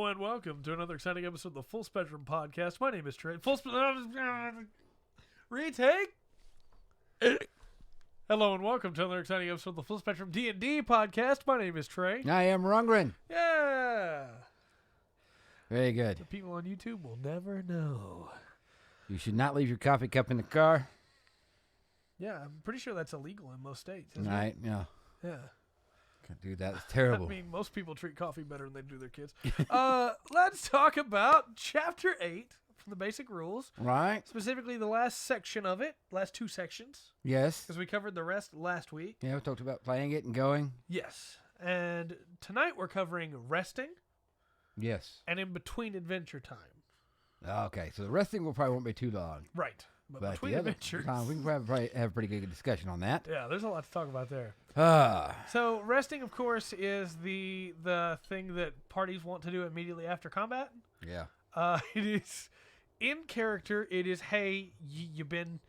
And welcome to another exciting episode of the Full Spectrum Podcast. My name is Trey. Retake. Hello and welcome to another exciting episode of the Full Spectrum D&D Podcast. My name is Trey. I am Rungren. Yeah. Very good. The people on YouTube will never know. You should not leave your coffee cup in the car. Yeah, I'm pretty sure that's illegal in most states. Isn't Right? Yeah. it? Yeah. Can't do that. It's terrible. I mean, most people treat coffee better than they do their kids. Let's talk about Chapter 8 from the basic rules. Right? Specifically, the last section of it, last two sections, Yes. because we covered the rest last week. Yeah, we talked about playing it and going. Yes. And tonight we're covering resting Yes. and in between adventure time. Okay, so the resting will probably won't be too long. Right. But But between the other adventures. time, we can probably have a pretty good discussion on that. Yeah, there's a lot to talk about there. Ah. So resting, of course, is the thing that parties want to do immediately after combat. Yeah. It is in character. It is, hey, you've been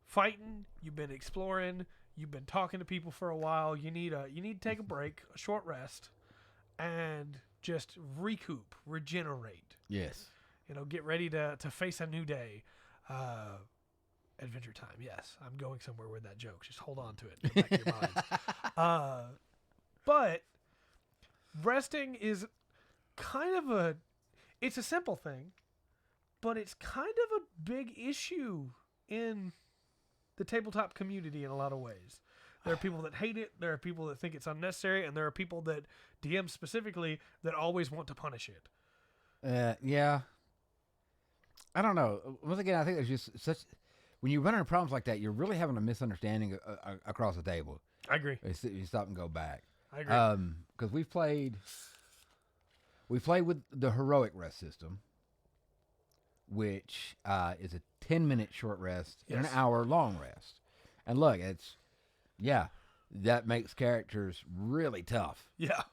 fighting, you've been exploring, you've been talking to people for a while. You need to take a break, a short rest, and just recoup, regenerate. Yes. Get ready to face a new day. Adventure time. Yes, I'm going somewhere with that joke. Just hold on to it in the back of your mind. But resting is kind of it's a simple thing, but it's kind of a big issue in the tabletop community in a lot of ways. There are people that hate it. There are people that think it's unnecessary. And there are people that, DMs specifically, that always want to punish it. Yeah. I don't know. Once again, I think there's just such... When you run into problems like that, you're really having a misunderstanding across the table. I agree. You stop and go back. I agree. Because we played with the heroic rest system, which is a 10-minute short rest and an hour long rest. And look, that makes characters really tough. Yeah.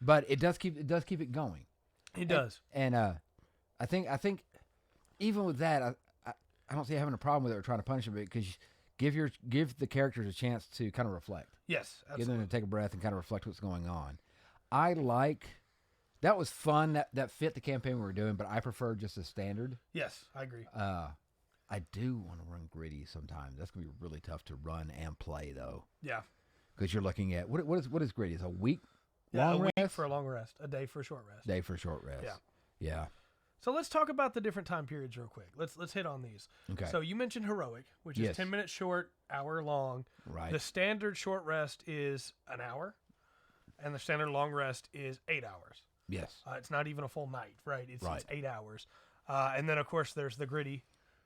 But it does keep it going. It does. And I think even with that, I don't see having a problem with it or trying to punish them because give the characters a chance to kind of reflect. Yes, absolutely. Get them to take a breath and kind of reflect what's going on. That was fun. That fit the campaign we were doing, but I prefer just a standard. Yes, I agree. I do want to run gritty sometimes. That's gonna be really tough to run and play though. Yeah. Because you're looking at what is gritty? It's a week long rest? week for a long rest, a day for a short rest. Day for a short rest. Yeah. So let's talk about the different time periods real quick. Let's hit on these. Okay. So you mentioned heroic, which is 10 minutes short, hour long. Right. The standard short rest is an hour, and the standard long rest is 8 hours. Yes. It's not even a full night, right? It's 8 hours. And then, of course, there's the gritty,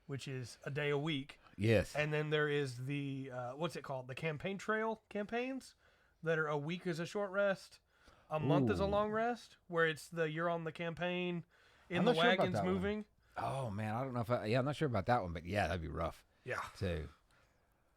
which is a day a week. Yes. And then there is the, what's it called? The campaign trail campaigns that are a week is a short rest, a month is a long rest, where it's you're on the campaign in the wagons moving. Oh, man. I don't know if I'm not sure about that one, but yeah, that'd be rough. Yeah. Too.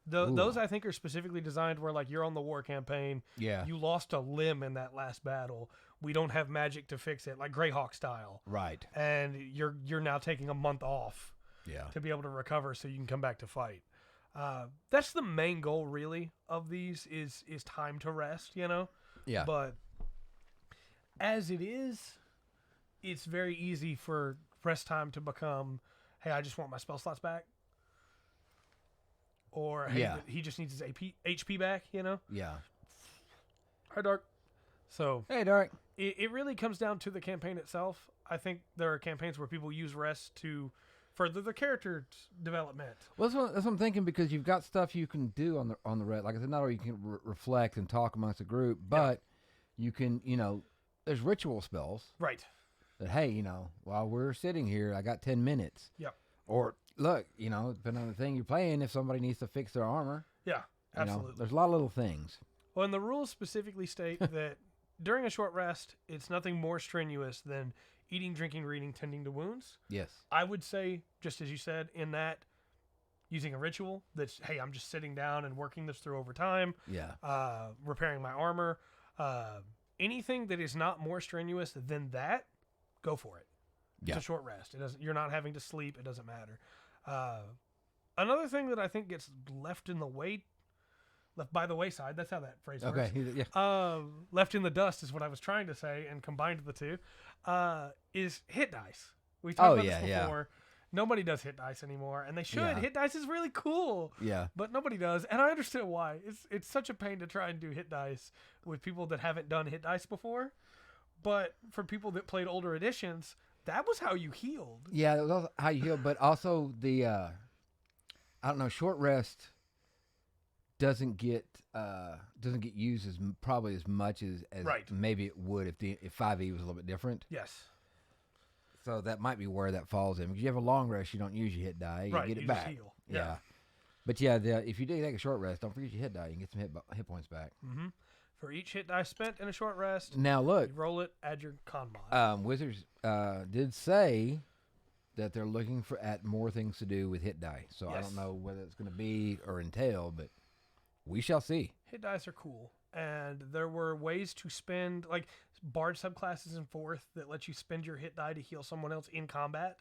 Those, I think, are specifically designed where, you're on the war campaign. Yeah. You lost a limb in that last battle. We don't have magic to fix it, like Greyhawk style. Right. And you're now taking a month off. Yeah. To be able to recover so you can come back to fight. That's the main goal, really, of these is time to rest, Yeah. But as it is, it's very easy for rest time to become, hey, I just want my spell slots back. Or, hey, he just needs his HP back, Yeah. Hi, Dark. So, hey, Dark. It really comes down to the campaign itself. I think there are campaigns where people use rest to further the character development. Well, that's what I'm thinking because you've got stuff you can do on the rest. Like I said, not only you can reflect and talk amongst a group, but you can, there's ritual spells. Right. That, hey, while we're sitting here, I got 10 minutes. Yep. Or, look, depending on the thing you're playing, if somebody needs to fix their armor. Yeah, absolutely. There's a lot of little things. Well, and the rules specifically state that during a short rest, it's nothing more strenuous than eating, drinking, reading, tending to wounds. Yes. I would say, just as you said, in that, using a ritual that's, hey, I'm just sitting down and working this through over time. Yeah. Repairing my armor. Anything that is not more strenuous than that, go for it. It's a short rest. You're not having to sleep. It doesn't matter. Another thing that I think gets left in the way left by the wayside. That's how that phrase works. Okay. Yeah. Left in the dust is what I was trying to say, and combined the two, is hit dice. We talked about this before. Nobody does hit dice anymore, and they should. Yeah. Hit dice is really cool. Yeah. But nobody does, and I understand why. It's such a pain to try and do hit dice with people that haven't done hit dice before. But for people that played older editions, that was how you healed. Yeah, that was how you heal, but also the I don't know, short rest doesn't get used probably as much as Right. maybe it would if 5e was a little bit different. Yes. So that might be where that falls in. Because you have a long rest, you don't use your hit die, you Right, get it you back. just heal. Yeah. Yeah. But yeah, if you do take a short rest, don't forget your hit die. You can get some hit points back. Mm-hmm. For each hit die spent in a short rest, Now look, you roll it, add your con mod. Wizards did say that they're looking at more things to do with hit die. So I Yes. don't know whether it's going to be or entail, but we shall see. Hit dice are cool, and there were ways to spend, like Bard subclasses in 4th that let you spend your hit die to heal someone else in combat.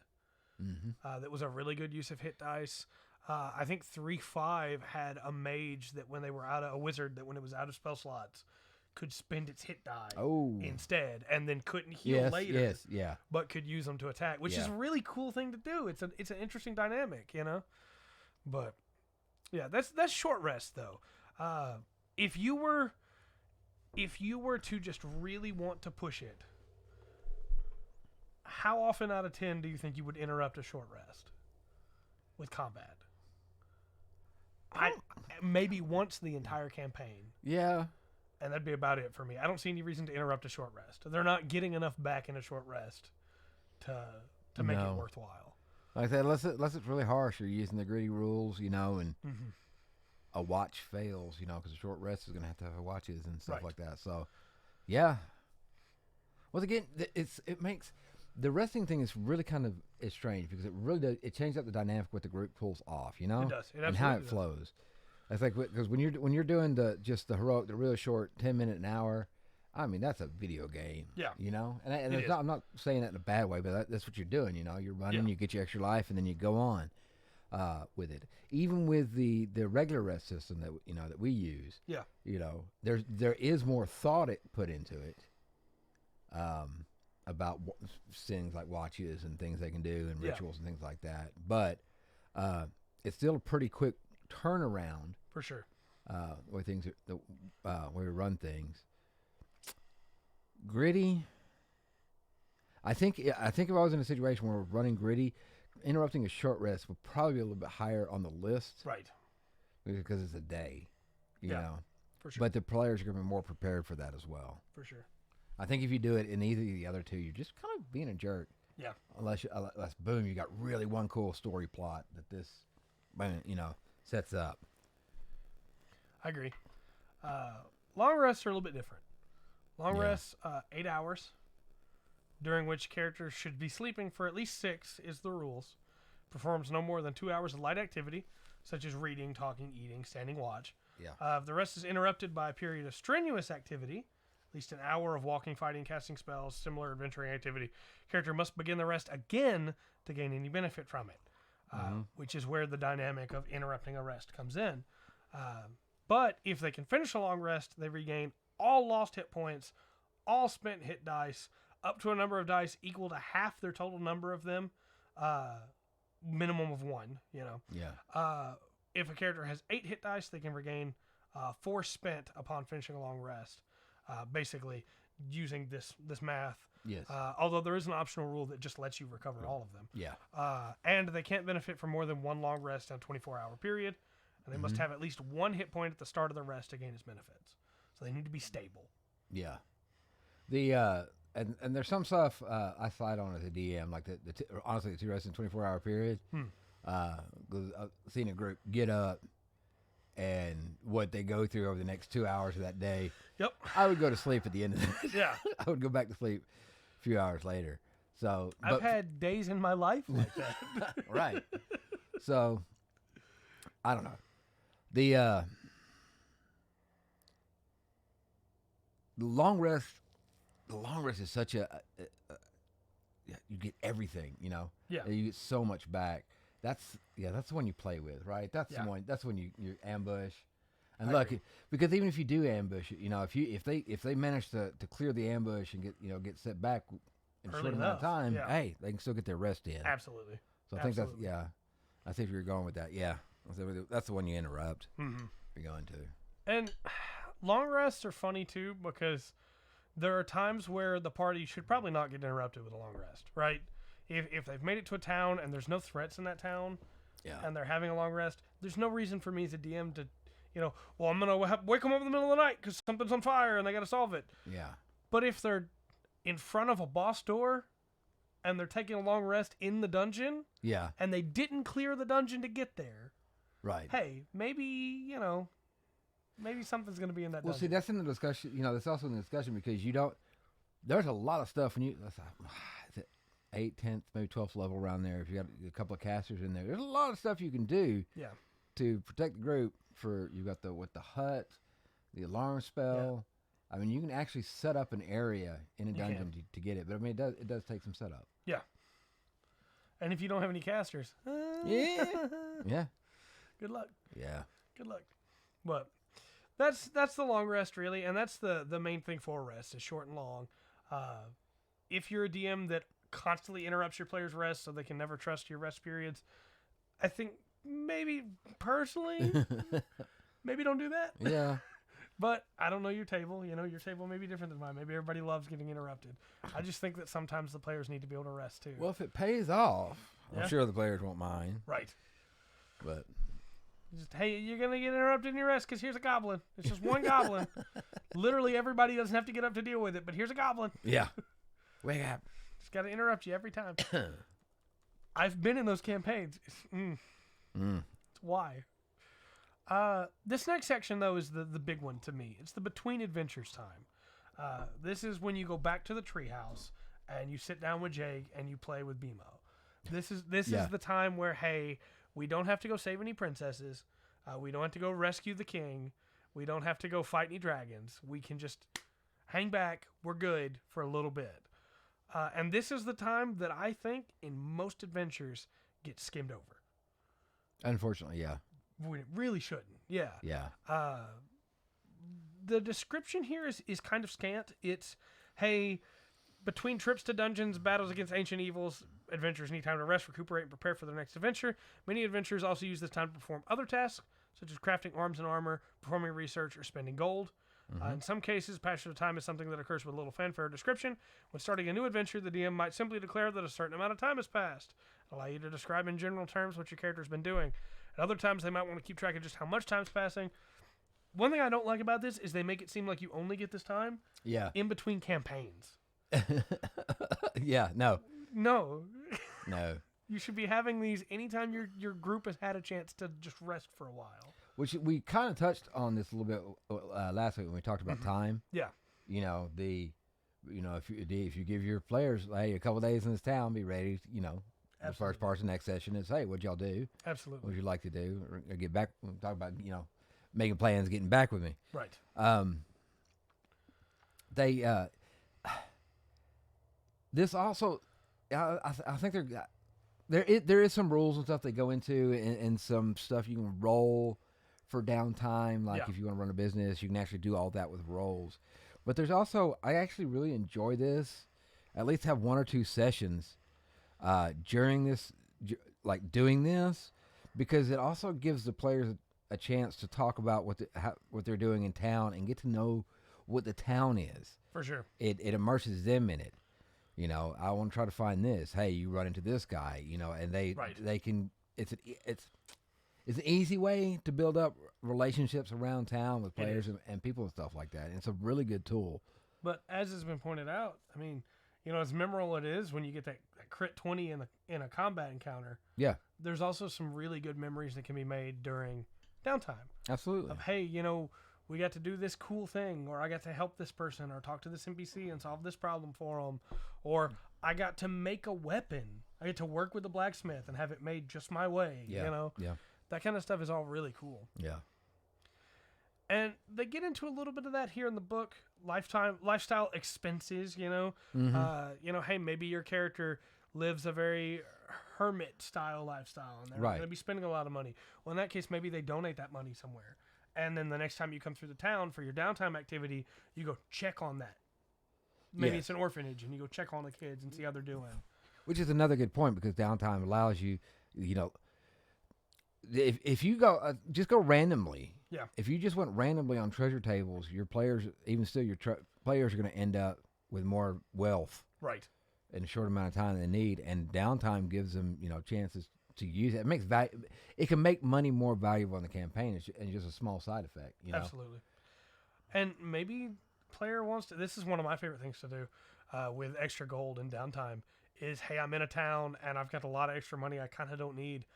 Mm-hmm. That was a really good use of hit dice. I think 3.5 had a mage that when they were a wizard that when it was out of spell slots could spend its hit die instead, and then couldn't heal later. Yes, yeah. But could use them to attack, which is a really cool thing to do. It's an interesting dynamic, you know. But yeah, that's short rest though. If you were to just really want to push it, how often out of 10 do you think you would interrupt a short rest with combat? Maybe once the entire campaign. Yeah. And that'd be about it for me. I don't see any reason to interrupt a short rest. They're not getting enough back in a short rest to make it worthwhile. Like I said, unless it's really harsh, you're using the gritty rules, you know, and a watch fails, you know, because a short rest is going to have watches and stuff like that. So, yeah. Once again, it makes the resting thing is really kind of strange because it really does. It changes up the dynamic what the group pulls off, you know, it does. It and how it does. flows. I think because when you're doing the heroic, the really short 10-minute an hour, I mean that's a video game. Yeah. You know, and it's not, I'm not saying that in a bad way, but that's what you're doing. You know, you're running, you get your extra life, and then you go on with it. Even with the regular rest system that we use. Yeah. You know, there is more thought put into it. About things like watches and things they can do and rituals and things like that. But it's still a pretty quick turnaround For sure. where things where we run things. Gritty. I think if I was in a situation where we're running gritty, interrupting a short rest would probably be a little bit higher on the list. Right. Because it's a day, you know. For sure. But the players are going to be more prepared for that as well. For sure. I think if you do it in either of the other two, you're just kind of being a jerk. Yeah. Unless boom, you got really one cool story plot that this, you know, sets up. I agree. Long rests are a little bit different. Long rests, 8 hours, during which characters should be sleeping for at least 6 is the rules. Performs no more than 2 hours of light activity, such as reading, talking, eating, standing watch. Yeah. If the rest is interrupted by a period of strenuous activity, at least an hour of walking, fighting, casting spells, similar adventuring activity, character must begin the rest again to gain any benefit from it, which is where the dynamic of interrupting a rest comes in. But if they can finish a long rest, they regain all lost hit points, all spent hit dice, up to a number of dice equal to half their total number of them, minimum of 1, you know. Yeah. If a character has 8 hit dice, they can regain 4 spent upon finishing a long rest. Basically, using this math. Yes. Although there is an optional rule that just lets you recover all of them. Yeah. And they can't benefit from more than 1 long rest in a 24-hour period. And they must have at least 1 hit point at the start of the rest to gain its benefits. So they need to be stable. Yeah. The and there's some stuff I slide on as a DM, like honestly the 2 rests in 24-hour period. 'Cause I've seen a group get up and what they go through over the next 2 hours of that day. Yep. I would go to sleep at the end of it. Yeah. I would go back to sleep a few hours later. So I've had days in my life like that. Right. So I don't know. The long rest is such a you get everything, you know. Yeah. You get so much back. That's the one you play with, right? That's the one you ambush. And look, because even if you do ambush it, if they manage to clear the ambush and get set back in a short amount of time, hey, they can still get their rest in. Absolutely. So I think I see if you're going with that. Yeah, that's the one you interrupt. Mm-hmm. If you're going to. And long rests are funny too because there are times where the party should probably not get interrupted with a long rest, right? If they've made it to a town and there's no threats in that town, and they're having a long rest, there's no reason for me as a DM to, I'm going to wake them up in the middle of the night because something's on fire and they got to solve it. Yeah. But if they're in front of a boss door and they're taking a long rest in the dungeon, and they didn't clear the dungeon to get there, right? Hey, maybe, maybe something's going to be in that dungeon. Well, see, that's in the discussion. That's also in the discussion because there's a lot of stuff when is it 8th, 10th, maybe 12th level around there. If you got a couple of casters in there's a lot of stuff you can do. Yeah. To protect the group. You got the hut, the alarm spell. Yeah. I mean, you can actually set up an area in a dungeon to get it, but I mean, it does take some setup. Yeah. And if you don't have any casters, yeah. Good luck. Yeah. Good luck. But that's the long rest really, and that's the main thing for a rest is short and long. If you're a DM that constantly interrupts your players' rest so they can never trust your rest periods, I think maybe personally, maybe don't do that. Yeah. But I don't know your table. Your table may be different than mine. Maybe everybody loves getting interrupted. I just think that sometimes the players need to be able to rest too. Well, if it pays off, I'm sure the players won't mind. Right. But just, hey, you're going to get interrupted in your rest because here's a goblin. It's just one goblin. Literally everybody doesn't have to get up to deal with it, but here's a goblin. Yeah. Wake up. Just got to interrupt you every time. I've been in those campaigns. It's why. This next section, though, is the big one to me. It's the between adventures time. This is when you go back to the treehouse and you sit down with Jake and you play with BMO. This is the time where, hey, we don't have to go save any princesses. We don't have to go rescue the king. We don't have to go fight any dragons. We can just hang back. We're good for a little bit. And this is the time that I think in most adventures gets skimmed over. Unfortunately, yeah. When it really shouldn't. Yeah. Yeah. The description here is kind of scant. It's, hey, between trips to dungeons, battles against ancient evils, adventurers need time to rest, recuperate, and prepare for their next adventure. Many adventurers also use this time to perform other tasks, such as crafting arms and armor, performing research, or spending gold. In some cases, passage of time is something that occurs with little fanfare or description. When starting a new adventure, the DM might simply declare that a certain amount of time has passed, allow you to describe in general terms what your character's been doing. At other times, they might want to keep track of just how much time's passing. One thing I don't like about this is they make it seem like you only get this time in between campaigns. Yeah, no. No. No. You should be having these anytime your group has had a chance to just rest for a while. Which we kind of touched on this a little bit last week when we talked about time. Yeah. If you give your players, hey, a couple of days in this town, be ready, the first part of the next session is, hey, what'd y'all do? Absolutely. What would you like to do? Or get back, talk about, making plans, getting back with me. Right. This also, I think there is some rules and stuff they go into and some stuff you can roll for downtime. Like if you want to run a business, you can actually do all that with rolls. But there's also, I actually really enjoy this, at least have one or two sessions during this, like doing this, because it also gives the players a chance to talk about what they're doing in town and get to know what the town is. For sure. It immerses them in it. I want to try to find this. Hey, you run into this guy, and they can, it's an easy way to build up relationships around town with players and people and stuff like that. And it's a really good tool. But as has been pointed out, I mean, as memorable it is when you get that crit 20 in a combat encounter. Yeah. There's also some really good memories that can be made during downtime. Absolutely. Of, hey, we got to do this cool thing, or I got to help this person, or talk to this NPC and solve this problem for them, or I got to make a weapon. I get to work with the blacksmith and have it made just my way. Yeah. Yeah. That kind of stuff is all really cool. Yeah. And they get into a little bit of that here in the book. Lifestyle expenses, hey, maybe your character lives a very hermit style lifestyle and they're not going to be spending a lot of money. Well, in that case, maybe they donate that money somewhere. And then the next time you come through the town for your downtime activity, you go check on that. Maybe it's an orphanage, and you go check on the kids and see how they're doing. Which is another good point, because downtime allows you, if you go, just go randomly. Yeah. If you just went randomly on treasure tables, your players, even still, players are going to end up with more wealth. Right. In a short amount of time than they need, and downtime gives them, chances to use it. It can make money more valuable in the campaign, and just a small side effect. Absolutely. And maybe player wants to. This is one of my favorite things to do with extra gold and downtime. Is, hey, I'm in a town and I've got a lot of extra money I kind of don't need.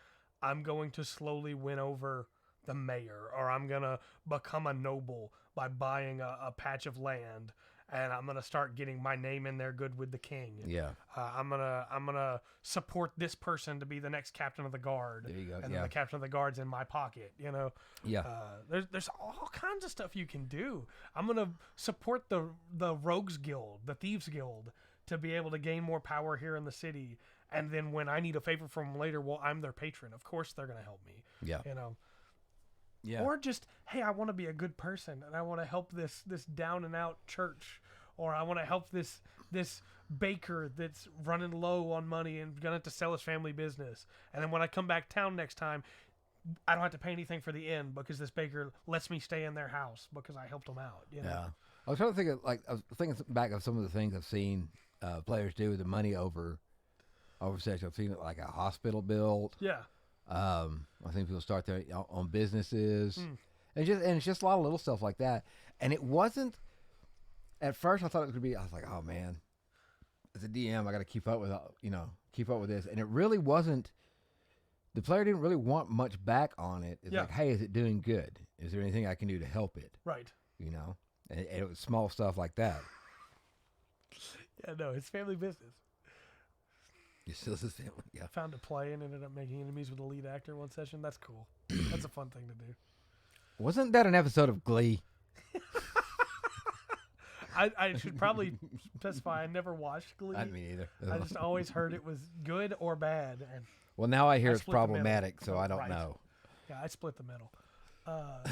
I'm going to slowly win over the mayor, or I'm gonna become a noble by buying a patch of land. And I'm gonna start getting my name in there good with the king. Yeah. I'm gonna support this person to be the next captain of the guard. There you go. And then the captain of the guard's in my pocket. Yeah. There's all kinds of stuff you can do. I'm gonna support the rogues guild, the thieves guild, to be able to gain more power here in the city. And then when I need a favor from them later, well, I'm their patron. Of course they're gonna help me. Yeah. Yeah. Or just, hey, I want to be a good person and I want to help this down and out church, or I want to help this baker that's running low on money and gonna have to sell his family business. And then when I come back town next time, I don't have to pay anything for the inn because this baker lets me stay in their house because I helped them out. Yeah. I was trying to think of, I was thinking back of some of the things I've seen players do with the money over sex. I've seen it like a hospital built. Yeah. I think people start their own businesses, and it's just a lot of little stuff like that. And it wasn't at first. I thought it was gonna be. I was like, oh man, as a DM, I got to keep up with this. And it really wasn't. The player didn't really want much back on it. It's like, hey, is it doing good? Is there anything I can do to help it? Right. And it was small stuff like that. Yeah, no, it's family business. It's still his family. Yeah. Found a play and ended up making enemies with the lead actor one session. That's cool. That's a fun thing to do. Wasn't that an episode of Glee? I should probably specify I never watched Glee. I mean, either. I just always heard it was good or bad. And well, now I hear it's problematic, so I don't know. Yeah, I split the middle. I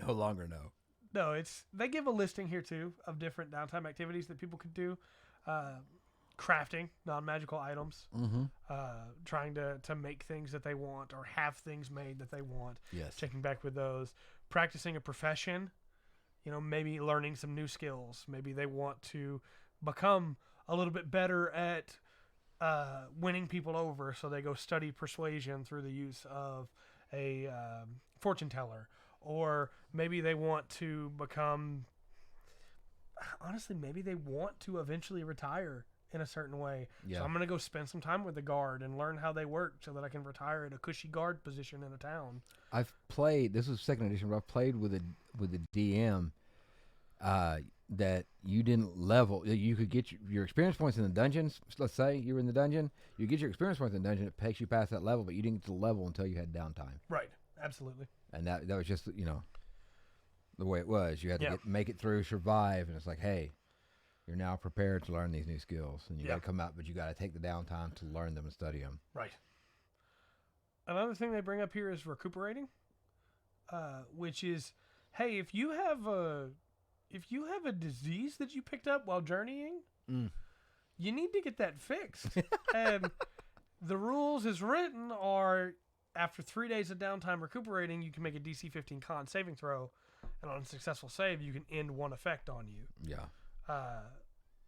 no longer know. No, they give a listing here too of different downtime activities that people could do. Crafting non-magical items, trying to make things that they want or have things made that they want. Yes. Checking back with those. Practicing a profession, maybe learning some new skills. Maybe they want to become a little bit better at winning people over, so they go study persuasion through the use of a fortune teller. Or maybe they want to become... Honestly, maybe they want to eventually retire in a certain way. Yeah. So I'm going to go spend some time with the guard and learn how they work so that I can retire at a cushy guard position in a town. I've played, this was 2nd edition, but I've played with a DM that you didn't level. You could get your experience points in the dungeons. Let's say you were in the dungeon. You get your experience points in the dungeon. It takes you past that level, but you didn't get to the level until you had downtime. Right. Absolutely. And that was just, the way it was. You had to make it through, survive, and it's like, hey, you're now prepared to learn these new skills, and you got to come out, but you got to take the downtime to learn them and study them. Right. Another thing they bring up here is recuperating, which is, hey, if you have a disease that you picked up while journeying, you need to get that fixed. And the rules as written are, after 3 days of downtime recuperating, you can make a DC 15 con saving throw, and on a successful save, you can end one effect on you. Yeah.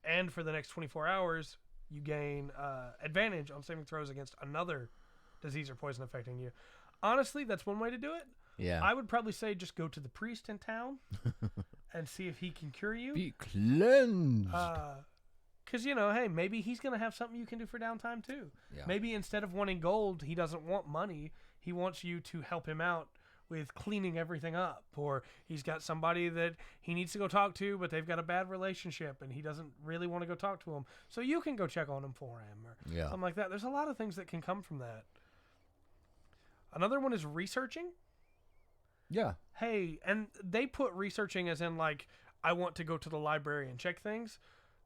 And for the next 24 hours, you gain advantage on saving throws against another disease or poison affecting you. Honestly, that's one way to do it. Yeah. I would probably say just go to the priest in town and see if he can cure you. Be cleansed. Because, hey, maybe he's going to have something you can do for downtime too. Yeah. Maybe instead of wanting gold, he doesn't want money. He wants you to help him out with cleaning everything up, or he's got somebody that he needs to go talk to, but they've got a bad relationship and he doesn't really want to go talk to him, so you can go check on him for him, or something like that. There's a lot of things that can come from that. Another one is researching. Yeah. Hey, and they put researching as in like, I want to go to the library and check things.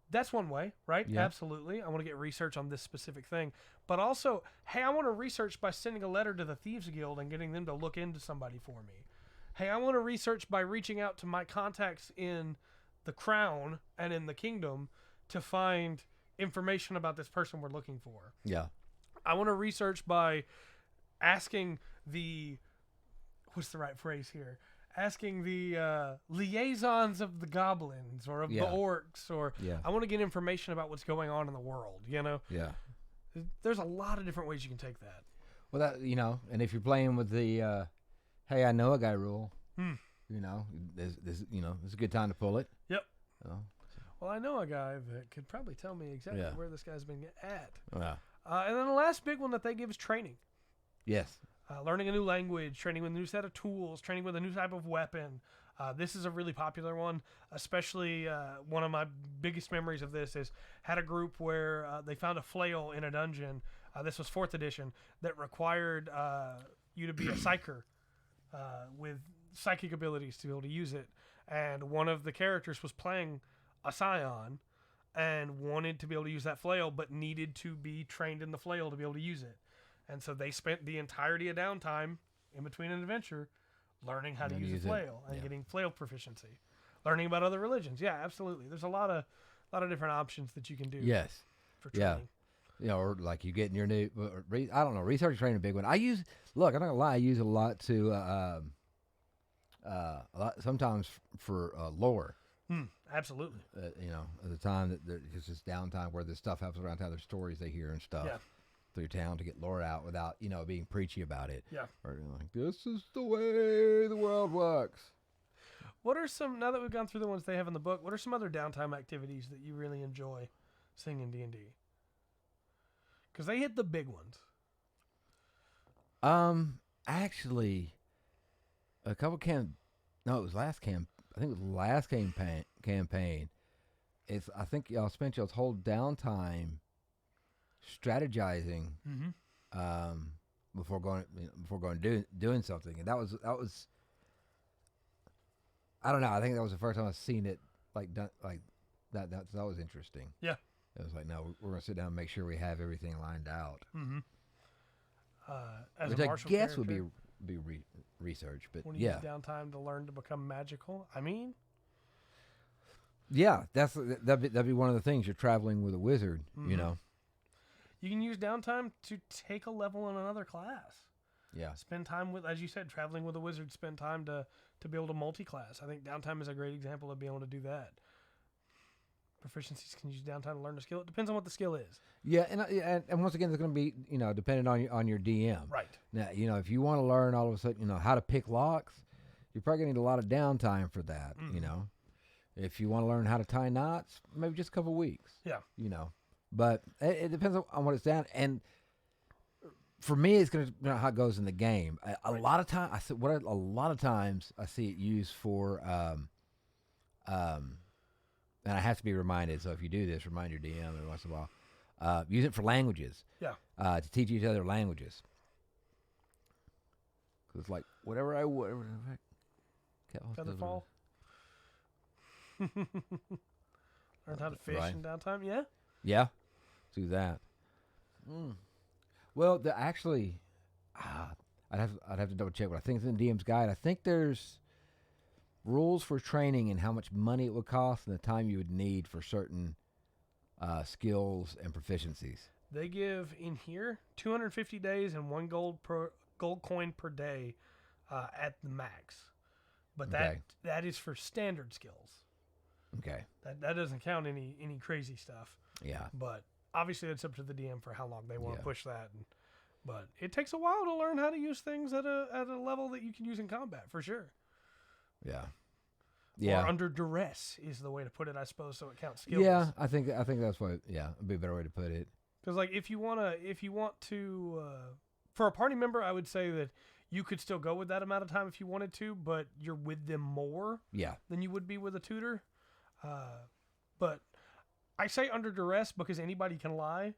That's one way, right? Yeah. Absolutely. I want to get research on this specific thing. But also, hey, I want to research by sending a letter to the Thieves Guild and getting them to look into somebody for me. hey, I want to research by reaching out to my contacts in the crown and in the kingdom to find information about this person we're looking for. Yeah. I want to research by asking the, what's the right phrase here? Asking the liaisons of the goblins or of the orcs, or I want to get information about what's going on in the world, you know? Yeah. There's a lot of different ways you can take that. Well, that, you know, and if you're playing with the, hey, I know a guy rule, you know, it's a good time to pull it. Yep. So. Well, I know a guy that could probably tell me exactly where this guy's been at. Yeah. And then the last big one that they give is training. Yes. Learning a new language, training with a new set of tools, training with a new type of weapon. This is a really popular one, especially one of my biggest memories of this is had a group where they found a flail in a dungeon. This was 4th edition that required you to be a psyker with psychic abilities to be able to use it. And one of the characters was playing a scion and wanted to be able to use that flail, but needed to be trained in the flail to be able to use it. And so they spent the entirety of downtime in between an adventure learning how to use a flail and getting flail proficiency, learning about other religions. Yeah, absolutely. There's a lot of different options that you can do. Yes. For training. You know, or like you get in your new, I don't know, research and training, a big one. I'm not gonna lie, I use it a lot to, sometimes for lore. Absolutely. You know, at the time that there's this downtime where this stuff happens around town, there's stories they hear and stuff through town to get lore out without, you know, being preachy about it. Yeah. Or like, this is the way the world works. What are some, now that we've gone through the ones they have in the book, what are some other downtime activities that you really enjoy seeing in D&D? Because they hit the big ones. Actually, a couple it was last I think it was last campaign. I think y'all spent y'all's whole downtime strategizing before going doing something, and that was I don't know. I think that was the first time I've seen it like done like that. That was interesting. Yeah, it was like, no, we're gonna sit down and make sure we have everything lined out. As which a I martial guess character, would be research, but when you use downtime to learn to become magical. I mean, yeah, that'd be one of the things. You're traveling with a wizard, you know. You can use downtime to take a level in another class. Yeah. Spend time with, as you said, traveling with a wizard, spend time to be able to multi-class. I think downtime is a great example of being able to do that. Proficiencies can use downtime to learn a skill. It depends on what the skill is. Yeah, and once again, it's going to be, you know, dependent on your DM. Right. Now, you know, if you want to learn all of a sudden, you know, how to pick locks, you're probably going to need a lot of downtime for that, you know. If you want to learn how to tie knots, maybe just a couple weeks. Yeah. You know. But it depends on what it's down. And for me, it's going to be how it goes in the game. A lot of times I see it used for, and I have to be reminded. So if you do this, remind your DM every once in a while. Use it for languages. Yeah. To teach each other languages. Because it's like whatever I would. Featherfall. Learn how to fish in downtime. Yeah. Yeah. Do that. Well, actually, I'd have to double check, but I think it's in the DM's guide. I think there's rules for training and how much money it would cost and the time you would need for certain skills and proficiencies. They give in here 250 days and 1 gold coin per day at the max, but that is for standard skills. Okay. That doesn't count any crazy stuff. Yeah. But obviously it's up to the DM for how long they want to push that. But it takes a while to learn how to use things at a level that you can use in combat, for sure. Yeah. Yeah. Or under duress is the way to put it, I suppose, so it counts skills. Yeah, I think that's what. Yeah, it'd be a better way to put it. Because like if you want to, for a party member, I would say that you could still go with that amount of time if you wanted to, but you're with them more. Yeah. Than you would be with a tutor. But I say under duress because anybody can lie,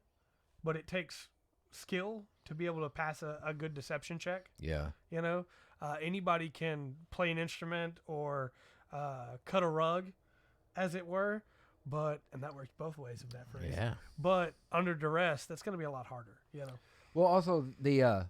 but it takes skill to be able to pass a good deception check. Yeah. You know, anybody can play an instrument or cut a rug, as it were, and that works both ways of that phrase. Yeah. But under duress, that's going to be a lot harder, you know. Well, also the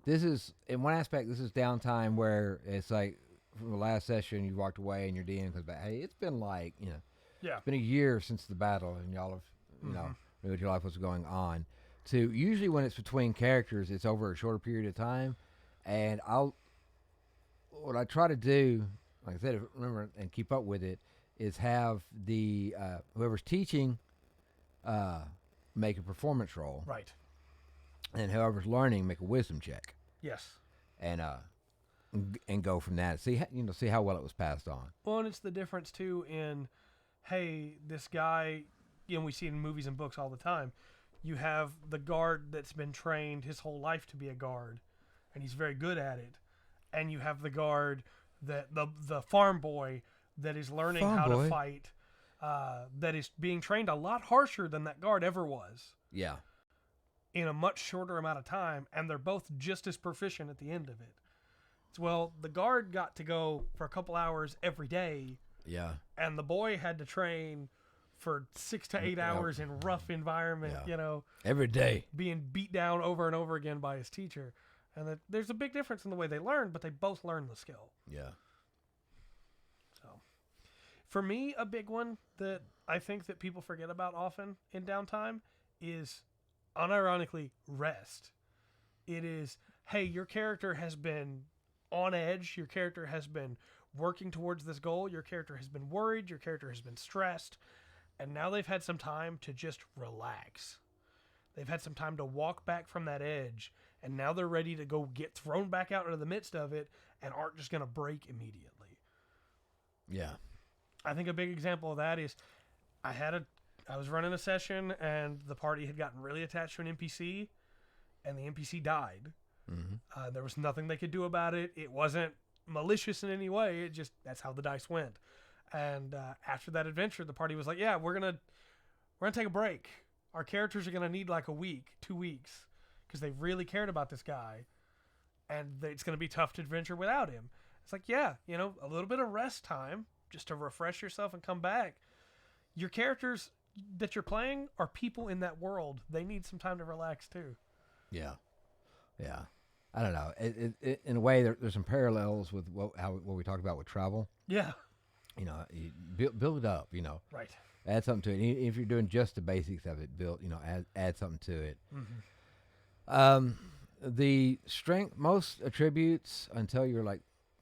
this is in one aspect. This is downtime where it's like from the last session you walked away and your DM comes back. Hey, it's been like Yeah. it's been a year since the battle, and y'all have knew what your life was going on. To usually when it's between characters, it's over a shorter period of time, and what I try to do, like I said, remember and keep up with it, is have the whoever's teaching make a performance roll, Right. and whoever's learning make a wisdom check, Yes. and go from that. See how well it was passed on. Well, and it's the difference too in, hey, this guy, we see in movies and books all the time. You have the guard that's been trained his whole life to be a guard, and he's very good at it. And you have the guard that the farm boy that is learning how to fight, that is being trained a lot harsher than that guard ever was. Yeah. In a much shorter amount of time, and they're both just as proficient at the end of it. Well, the guard got to go for a couple hours every day. Yeah. And the boy had to train for 6 to 8 hours in rough environment, every day, being beat down over and over again by his teacher. And there's a big difference in the way they learn, but they both learn the skill. Yeah. So, for me, a big one that I think that people forget about often in downtime is, unironically, rest. It is, hey, your character has been on edge. Your character has been working towards this goal. Your character has been worried. Your character has been stressed. And now they've had some time to just relax. They've had some time to walk back from that edge. And now they're ready to go get thrown back out into the midst of it and aren't just going to break immediately. Yeah. I think a big example of that is I was running a session and the party had gotten really attached to an NPC and the NPC died. Mm-hmm. There was nothing they could do about it. It wasn't malicious in any way. That's how the dice went. And after that adventure, the party was like, yeah, we're gonna take a break. Our characters are going to need like a week, 2 weeks, because they really cared about this guy, and it's going to be tough to adventure without him. It's like, yeah, a little bit of rest time just to refresh yourself and come back. Your characters that you're playing are people in that world. They need some time to relax too. Yeah. Yeah. I don't know. It in a way, there's some parallels with what we talked about with travel. Yeah. You build it up, Right. Add something to it. If you're doing just the basics of it, add something to it. Mm-hmm. The strength, most attributes until you're like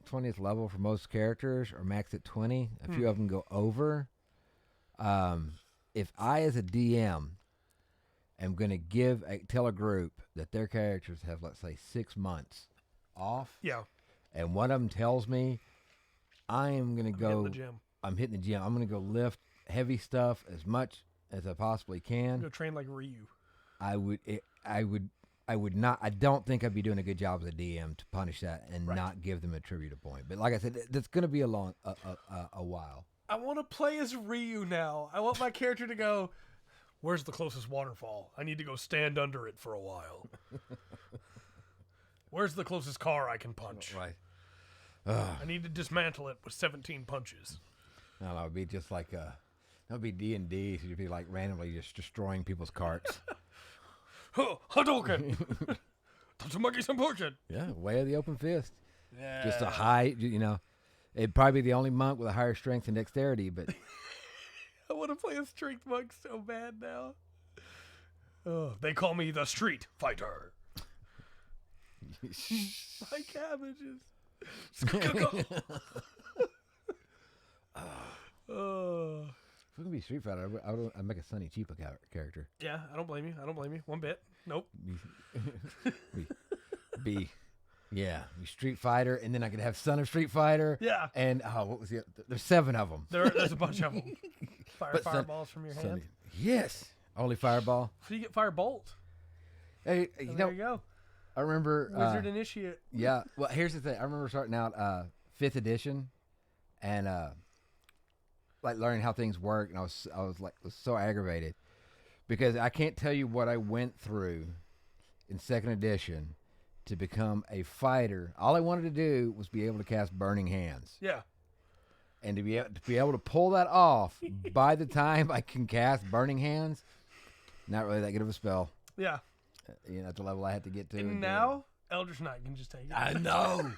20th level for most characters are maxed at 20. A few of them go over. If I, as a DM, am going to tell a group that their characters have, let's say, 6 months off. Yeah. And one of them tells me, I am going to go. Hitting the gym. I'm hitting the gym. I'm going to go lift heavy stuff as much as I possibly can. Go train like Ryu. I would not. I don't think I'd be doing a good job as a DM to punish that and not give them a tribute point. But like I said, that's going to be a while. I want to play as Ryu now. I want my character to go, where's the closest waterfall? I need to go stand under it for a while. Where's the closest car I can punch? Right. I need to dismantle it with 17 punches. No, it would be just like that would be D&D. So you'd be like randomly just destroying people's carts. Hadouken! Tatsumaki Sampotion! Yeah, way of the open fist. Yeah. Just a high, it'd probably be the only monk with a higher strength and dexterity, but... I want to play a strength monk so bad now. Oh, they call me the Street Fighter. My cabbages. If we're gonna be Street Fighter, I'd make a Sonny Chiba character. Yeah, I don't blame you. One bit. Nope. Be Street Fighter, and then I could have Son of Street Fighter. Yeah. And what was the? There's 7 of them. There's a bunch of them. Fireballs from your hand. Yes. Only fireball. So you get Firebolt. Hey, There you go. I remember Wizard Initiate. Yeah. Well, here's the thing. I remember starting out 5th edition, and like learning how things work, and I was so aggravated because I can't tell you what I went through in 2nd edition to become a fighter. All I wanted to do was be able to cast Burning Hands. Yeah. And to be able to pull that off by the time I can cast Burning Hands, not really that good of a spell. Yeah. At the level I had to get to. And now, Eldritch Knight can just take it. I know.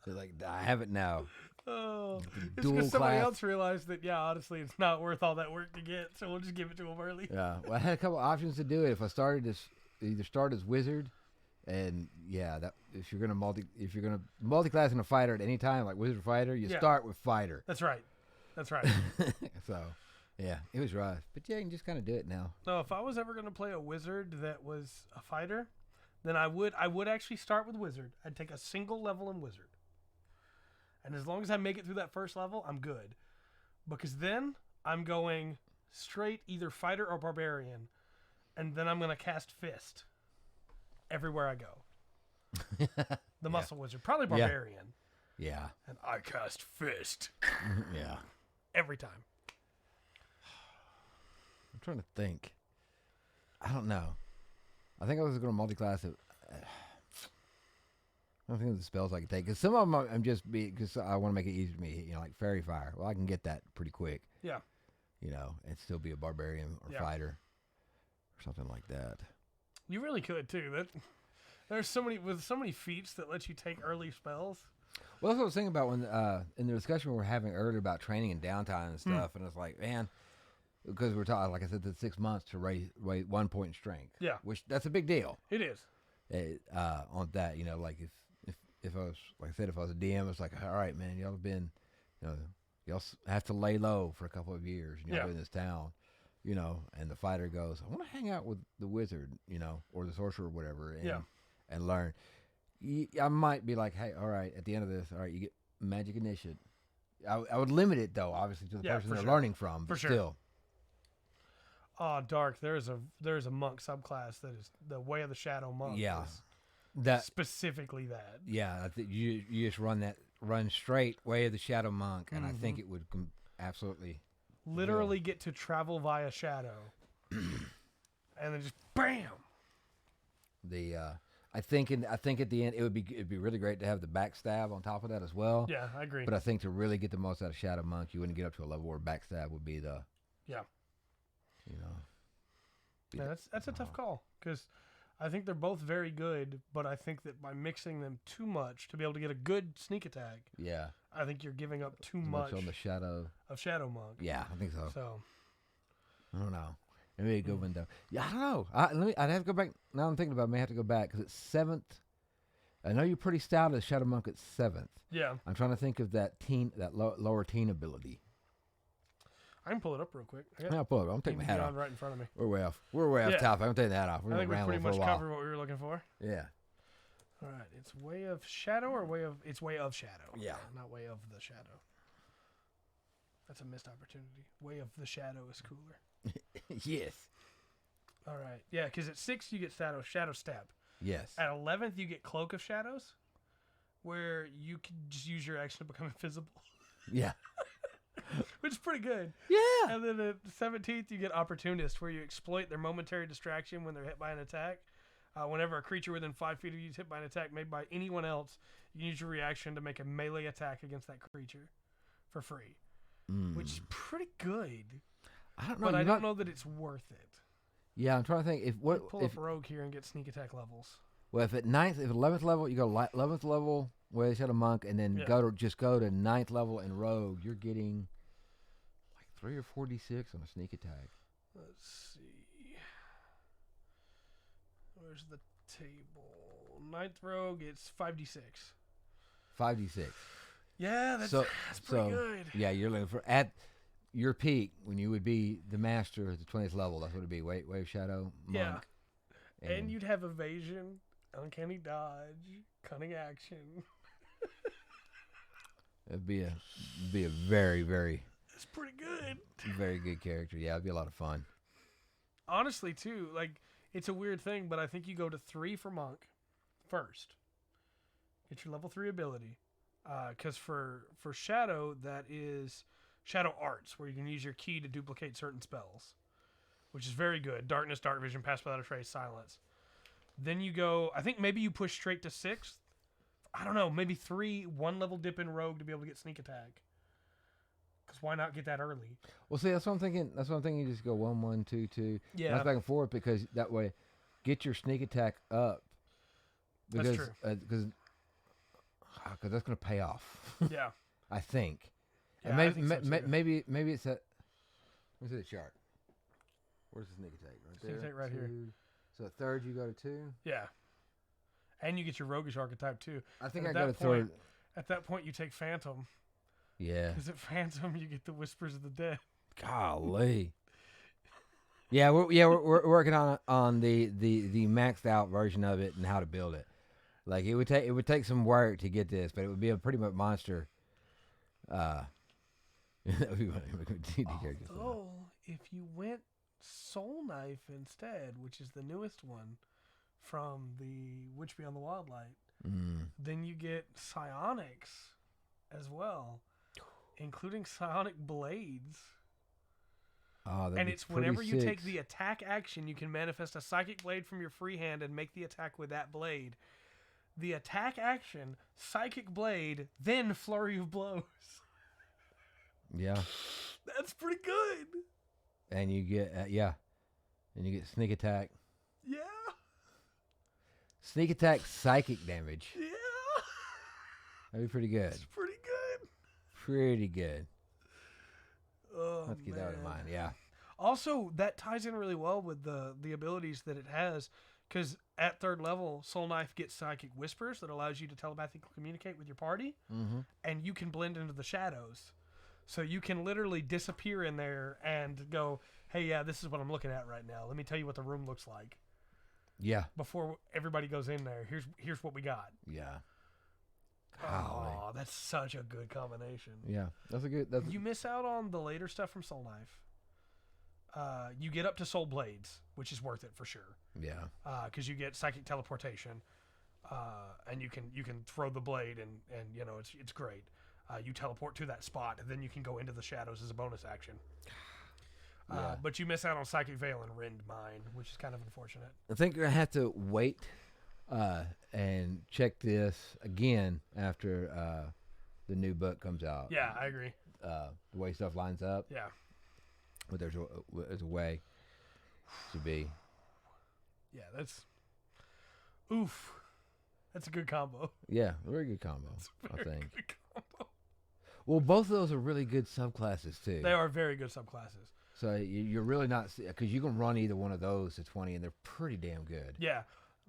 They're like, I have it now. Oh, it's Dual because somebody class. else realized that, yeah, honestly, it's not worth all that work to get, so we'll just give it to them early. Yeah. Well, I had a couple options to do it. If I started as either start as wizard, and yeah, that if you're gonna multi-class in a fighter at any time, like wizard fighter, you start with fighter. That's right. That's right. So, yeah, it was rough, but yeah, you can just kind of do it now. No, if I was ever gonna play a wizard that was a fighter, then I would actually start with wizard. I'd take a single level in wizard. And as long as I make it through that first level, I'm good. Because then I'm going straight either fighter or barbarian. And then I'm going to cast fist everywhere I go. The muscle wizard. Probably barbarian. Yeah. And I cast fist. Yeah. Every time. I'm trying to think. I don't know. I think I was going to multi-class it. I don't think of the spells I can take. Because some of them I'm just because I want to make it easy for me. You know, like Fairy Fire. Well, I can get that pretty quick. Yeah. You know, and still be a barbarian or fighter or something like that. You really could too. There's so many feats that let you take early spells. Well, that's what I was thinking about when in the discussion we were having earlier about training and downtime and stuff, and it's like, man, because we're talking, like I said, the 6 months to raise 1 point in strength. Yeah, which that's a big deal. It is. On that, you know, like if I was, like I said, if I was a DM, it's like, all right, man, y'all have been, you know, y'all have to lay low for a couple of years, and y'all in this town, you know, and the fighter goes, I want to hang out with the wizard, you know, or the sorcerer or whatever, and learn. I might be like, hey, all right, at the end of this, all right, you get magic initiate. I would limit it, though, obviously, to the person they're learning from, but still. Oh, dark. There's a monk subclass that is the Way of the Shadow Monk. Yeah. That specifically that. Yeah, I think you just run straight Way of the Shadow Monk, and I think it would absolutely literally get to travel via shadow, and then just bam. I think at the end it'd be really great to have the backstab on top of that as well. Yeah, I agree. But I think to really get the most out of Shadow Monk, you wouldn't get up to a level where backstab would be the you know. Yeah, that's a tough call because I think they're both very good, but I think that by mixing them too much to be able to get a good sneak attack, I think you're giving up too much on the Shadow Monk. Yeah, I think so. So I don't know. Maybe a good window. Yeah, I don't know. I'd have to go back. Now I'm thinking about it, I may have to go back because it's 7th. I know you're pretty stout as Shadow Monk at 7th. Yeah. I'm trying to think of that lower teen ability. I can pull it up real quick. I'll pull it up. I'm taking my hat off. Right in front of me. We're way off topic. I'm taking that off. I think we pretty much covered what we were looking for. Yeah. All right. It's Way of Shadow or It's Way of Shadow. Yeah. Not Way of the Shadow. That's a missed opportunity. Way of the Shadow is cooler. Yes. All right. Yeah, because at 6 you get Shadow Step. Yes. At 11th you get Cloak of Shadows, where you can just use your action to become invisible. Yeah. Which is pretty good. Yeah. And then at 17th you get Opportunist, where you exploit their momentary distraction when they're hit by an attack. Whenever a creature within 5 feet of you is hit by an attack made by anyone else, you can use your reaction to make a melee attack against that creature for free. Which is pretty good. I don't know. But I don't know that it's worth it. Yeah, I'm trying to think. Pull up Rogue here and get sneak attack levels. Well, if 11th level, you go 11th level Way of the Shadow Monk, and then go to 9th level in Rogue, you're getting like 3 or 4d6 on a sneak attack. Let's see. Where's the table? 9th Rogue, it's 5d6. 5d6. Yeah, that's pretty good. Yeah, you're looking for at your peak when you would be the master at the 20th level. That's what it'd be. Way of Shadow Monk. Yeah. And you'd have evasion, uncanny dodge, cunning action. It'd be a very, very. It's pretty good. Very good character. Yeah, it'd be a lot of fun. Honestly, too, like it's a weird thing, but I think you go to 3 for Monk first. Get your level 3 ability. Because for Shadow, that is Shadow Arts, where you can use your key to duplicate certain spells, which is very good. Darkness, Dark Vision, Pass Without a Trace, Silence. Then you go, I think maybe you push straight to 6th. I don't know, maybe 3, 1 level dip in Rogue to be able to get Sneak Attack. Because why not get that early? Well, see, that's what I'm thinking. You just go 1, 1, 2, 2. Yeah. That's back and forth because that way, get your Sneak Attack up. because true. Because that's going to pay off. Yeah. I think. Yeah, And I think so too. maybe it's that. Where's the chart? Where's the sneak attack? Right Sneak there. attack right here. So at third you go to 2. Yeah. And you get your roguish archetype too. I think And I at go to that point- third. At that point, you take Phantom. Yeah. Because at Phantom, you get the Whispers of the Dead. Golly. Yeah, we're working on the maxed out version of it and how to build it. Like it would take some work to get this, but it would be a pretty much monster. Oh, if you went Soul Knife instead, which is the newest one from the Witch Beyond the Wildlight, then you get psionics as well, including psionic blades. Oh, And it's whenever you take the attack action, you can manifest a psychic blade from your free hand and make the attack with that blade. The attack action, psychic blade, then flurry of blows. Yeah. That's pretty good. And you get and you get sneak attack. Yeah. Sneak attack psychic damage. Yeah. That'd be pretty good. It's pretty good. Pretty good. Oh, Let's keep that in mind. Yeah. Also, that ties in really well with the abilities that it has, because at third level, Soul Knife gets Psychic Whispers that allows you to telepathically communicate with your party, and you can blend into the shadows. So you can literally disappear in there and go, hey, yeah, this is what I'm looking at right now. Let me tell you what the room looks like. Yeah. Before everybody goes in there, here's what we got. Yeah. Oh, that's such a good combination. Yeah, You miss out on the later stuff from Soul Knife. You get up to Soul Blades, which is worth it for sure. Yeah. Because you get psychic teleportation, and you can throw the blade and you know it's great. You teleport to that spot, and then you can go into the shadows as a bonus action. Yeah. But you miss out on Psychic Veil and Rend Mine, which is kind of unfortunate. I think I have to wait and check this again after the new book comes out. Yeah, I agree. The way stuff lines up. Yeah. But there's a way to be. Yeah, that's... Oof. That's a good combo. Yeah, very good combo, I Very think. good combo. Well, both of those are really good subclasses, too. They are very good subclasses. So you're really not... Because you can run either one of those to 20, and they're pretty damn good. Yeah.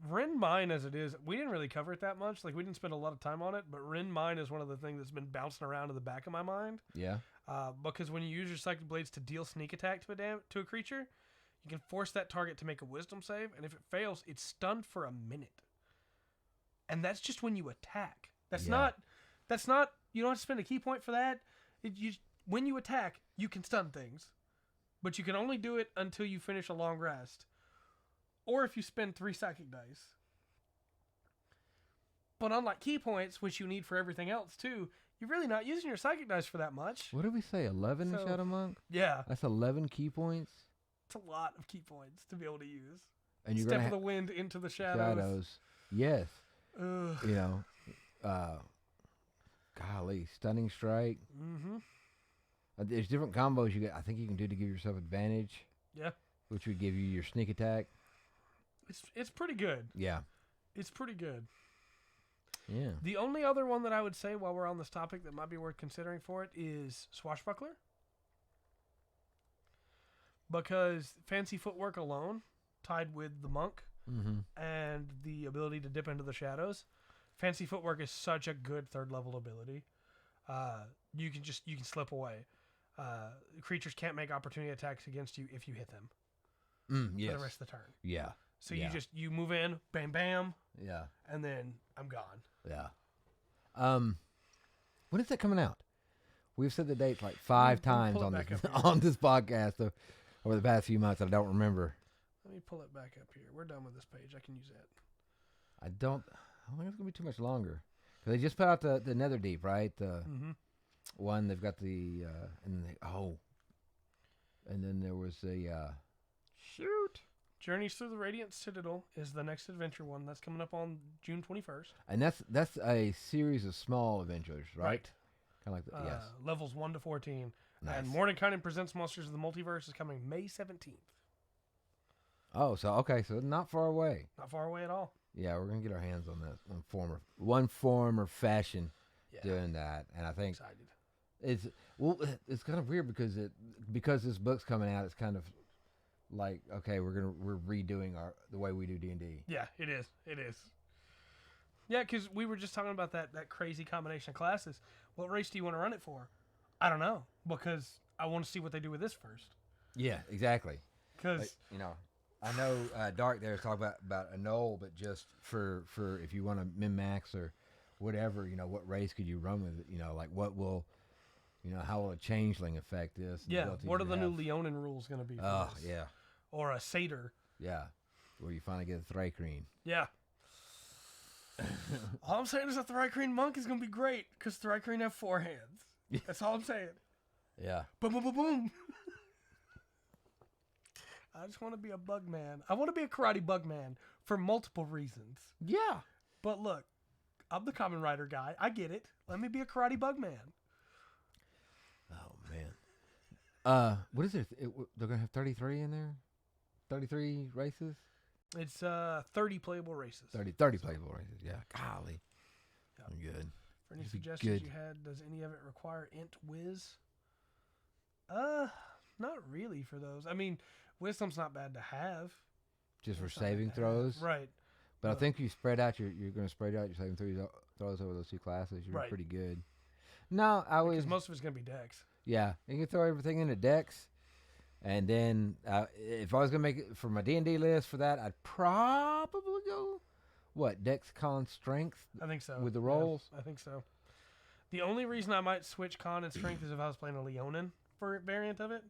Rend Mine as it is, we didn't really cover it that much. Like, we didn't spend a lot of time on it, but Rend Mine is one of the things that's been bouncing around in the back of my mind. Yeah. Because when you use your Psychic Blades to deal sneak attack to a creature, you can force that target to make a Wisdom save, and if it fails, it's stunned for a minute. And that's just when you attack. That's not, you don't have to spend a key point for that. When you attack, you can stun things. But you can only do it until you finish a long rest. Or if you spend 3 psychic dice. But unlike key points, which you need for everything else too, you're really not using your psychic dice for that much. What did we say? 11 in Shadow Monk? Yeah. That's 11 key points? It's a lot of key points to be able to use. And you're Step gonna of the Wind into the shadows. Yes. Ugh. You know, golly, Stunning Strike. Mm-hmm. There's different combos I think you can do to give yourself advantage. Yeah. Which would give you your sneak attack. It's pretty good. Yeah. It's pretty good. Yeah. The only other one that I would say while we're on this topic that might be worth considering for it is Swashbuckler. Because fancy footwork alone, tied with the monk and the ability to dip into the shadows, fancy footwork is such a good third level ability. You can slip away. Creatures can't make opportunity attacks against you if you hit them. Yes. For the rest of the turn. Yeah. So you move in, bam, bam. Yeah. And then I'm gone. Yeah. When is that coming out? We've said the date like 5 times on this podcast over the past few months. I don't remember. Let me pull it back up here. We're done with this page. I can use that. I don't think it's gonna be too much longer. Cause they just put out the Netherdeep, right? The one they've got the and then there was a Journeys Through the Radiant Citadel is the next adventure one that's coming up on June 21st. And that's a series of small adventures, right? Kind of like yes. Levels 1 to 14. Nice. And Mordenkainen Presents Monsters of the Multiverse is coming May 17th. Oh, so okay, so not far away. Not far away at all. Yeah, we're gonna get our hands on that one form or fashion Yeah. doing that, and I think Excited. it's kind of weird because this book's coming out. It's kind of like, okay, we're redoing the way we do D&D. Yeah, it is. It is. Yeah, because we were just talking about that crazy combination of classes. What race do you want to run it for? I don't know, because I want to see what they do with this first. Yeah, exactly. Because I know Dark there is talking about a knoll, but just for if you want to min-max or whatever, what race could you run with it? Like what will, how will a changeling affect this? Yeah, what are the new Leonin rules going to be for this? Yeah. Or a satyr. Yeah, where you finally get a Thrycreen. Yeah. All I'm saying is that the Thrycreen monk is going to be great, because Thrycreen have 4 hands. That's all I'm saying. Yeah. Boom, boom, boom, boom. I just want to be a bug man. I want to be a karate bug man for multiple reasons. Yeah. But look, I'm the Common Rider guy. I get it. Let me be a karate bug man. Oh, man. What is it? They're going to have 33 in there? 33 races? It's 30 playable races. 30 playable races. Yeah. Golly. Yep. I'm good. For any suggestions you had, does any of it require int whiz? Not really for those. I mean, wisdom's not bad to have. Just for saving throws? Right. But I think you spread out you're going to spread out your saving throws over those 2 classes. You're pretty good. No, because most of it's going to be dex. Yeah. You can throw everything into dex. And then if I was going to make it for my D&D list for that, I'd probably go, Dex, Con, Strength? I think so. With the rolls? Yeah, I think so. The only reason I might switch Con and Strength is if I was playing a Leonin for a variant of it.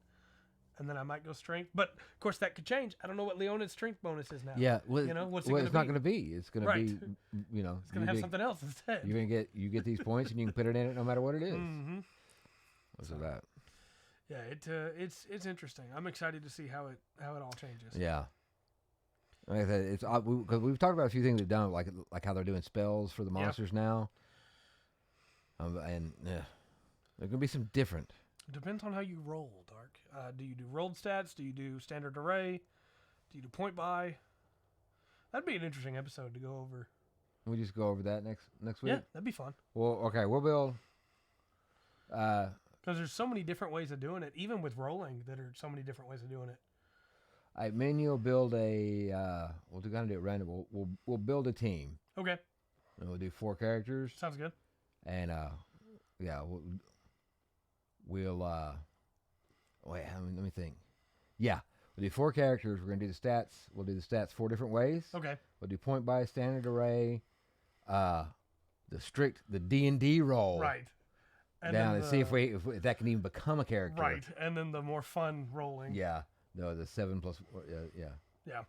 And then I might go Strength. But, of course, that could change. I don't know what Leonin's Strength bonus is now. Yeah. What's it going to be? It's not going to be. It's going to be, It's going to have something else instead. You're going to get these points and you can put it in it no matter what it is. Mm-hmm. What's that? Yeah, it's interesting. I'm excited to see how it all changes. Yeah. Like I said, it's because we've talked about a few things that don't like how they're doing spells for the monsters now. And there can be some different. It depends on how you roll, Dark. Do you do rolled stats? Do you do standard array? Do you do point buy? That'd be an interesting episode to go over. We just go over that next week. Yeah, that'd be fun. Well, okay, we'll build. Because there's so many different ways of doing it, even with rolling, that are so many different ways of doing it. All right, Menu will build a. We'll kind of do it random. We'll build a team. Okay. And we'll do 4 characters. Sounds good. And yeah, we'll wait. Let me think. Yeah, we'll do 4 characters. We're gonna do the stats. We'll do the stats 4 different ways. Okay. We'll do point buy, standard array, the D&D roll. Right. And down and see if that can even become a character. Right, and then the more fun rolling. Yeah. No, the 7 plus. Yeah. Yeah.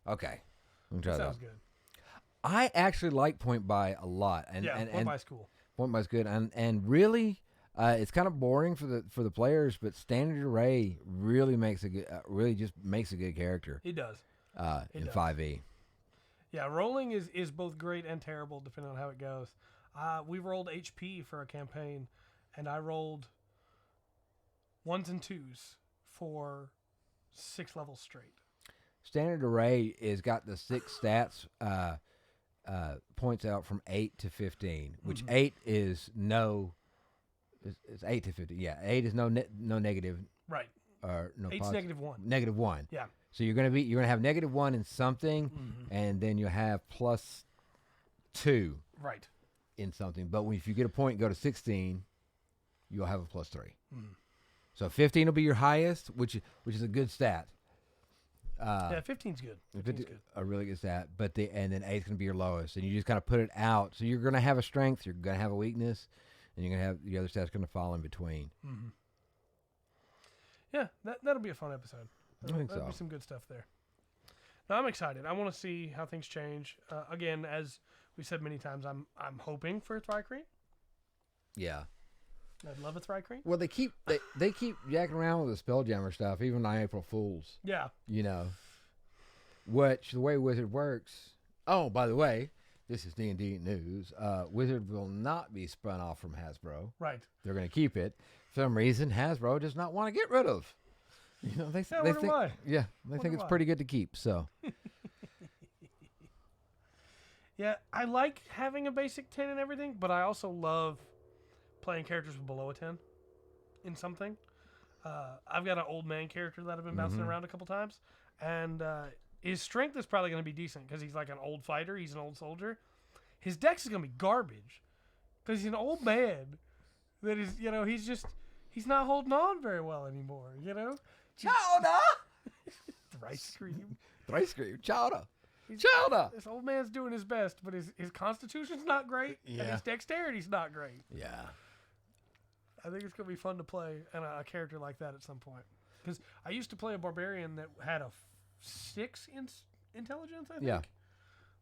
Okay. That sounds good. I actually like point buy a lot, and point buy's cool. Point buy's good, and really, it's kind of boring for the players, but standard array really makes a good, makes a good character. It does. In 5e. Yeah, rolling is both great and terrible depending on how it goes. We rolled HP for a campaign, and I rolled 1s and 2s for 6 levels straight. Standard array is got the 6 stats points out from 8 to 15, which 8 is it's 8 to 15. Yeah, 8 is no negative. Right. Or no. 8's -1. -1. Yeah. So you're gonna have -1 in something, and then you'll have +2. Right. In something, but if you get a point and go to 16, you'll have a +3. So 15 will be your highest, which is a good stat. Yeah, 15's good. 15's good. A really good stat, and then 8's gonna be your lowest, and you just kind of put it out. So you're gonna have a strength, you're gonna have a weakness, and you're gonna have the other stats gonna fall in between. Mm-hmm. Yeah, that'll be a fun episode. That'll be some good stuff there. Now I'm excited. I want to see how things change. Again, as we said many times, I'm hoping for a Thrycreen. Yeah. I'd love a Thrycreen. Well, they keep jacking around with the Spelljammer stuff, even on April Fools. Yeah. Which the way Wizard works. Oh, by the way, this is D&D news. Wizard will not be spun off from Hasbro. Right. They're going to keep it. For some reason, Hasbro does not want to get rid of. You know, they wonder think, why. yeah, they think it's pretty good to keep. So, yeah, I like having a basic 10 and everything, but I also love playing characters with below a 10 in something. I've got an old man character that I've been bouncing around a couple times, and his strength is probably going to be decent because he's like an old fighter. He's an old soldier. His dex is going to be garbage because he's an old man that is, you know, he's not holding on very well anymore, you know? chowder! Thrice scream. Thrice scream. Chowder! Chowder! This old man's doing his best, but his constitution's not great, and his dexterity's not great. Yeah. I think it's going to be fun to play a character like that at some point. Because I used to play a barbarian that had a 6 intelligence, I think. Yeah.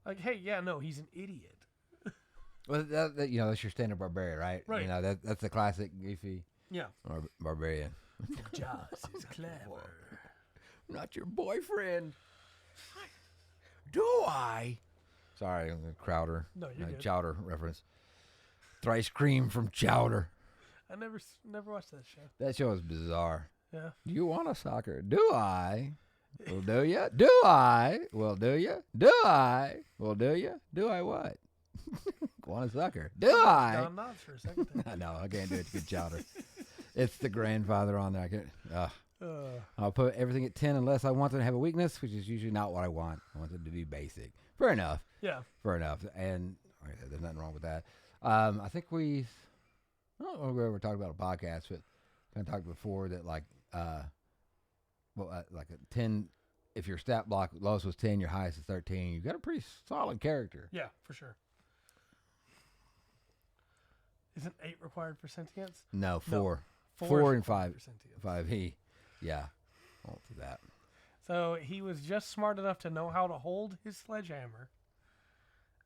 Like, hey, yeah, no, he's an idiot. Well, you know, that's your standard barbarian, right? Right. You know, that's the classic goofy Yeah. barbarian. Joss is clever. I'm not your boyfriend. Do I? Sorry, Crowder. No, you're good. Chowder reference. Thrice cream from Chowder. I never watched that show. That show is bizarre. Yeah. Do you want a soccer? Do I? Well, do you? Do I? Well, do you? Do I? Well, do you? Do I what? Want a sucker? Do I? Don nods for a second there. No, I can't do it to good Chowder. It's the grandfather on there. I can't. I'll put everything at 10 unless I want them to have a weakness, which is usually not what I want. I want them to be basic. Fair enough. Yeah. Fair enough. And like I said, there's nothing wrong with that. I think I don't know if we ever talked about a podcast, but kind of talked before that like a 10, if your stat block lowest was 10, your highest is 13, you've got a pretty solid character. Yeah, for sure. Isn't 8 required for sentience? No, 4. No, 4 and 5. for sentience. 5. Yeah. I won't do that. So he was just smart enough to know how to hold his sledgehammer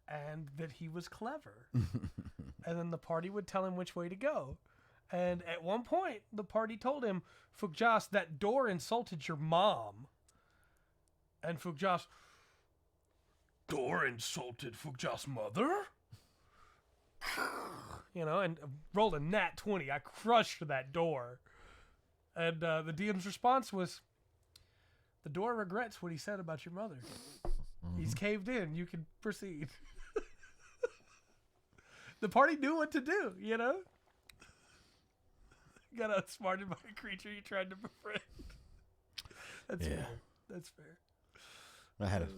and that he was clever. And then the party would tell him which way to go. And at one point, the party told him, Fugjas, that door insulted your mom. And Fugjas, door insulted Fugjas' mother? You know, and rolled a nat 20. I crushed that door. And the DM's response was, the door regrets what he said about your mother. Mm-hmm. He's caved in. You can proceed. The party knew what to do, you know? You got outsmarted by a creature you tried to befriend. That's fair. That's fair. I had a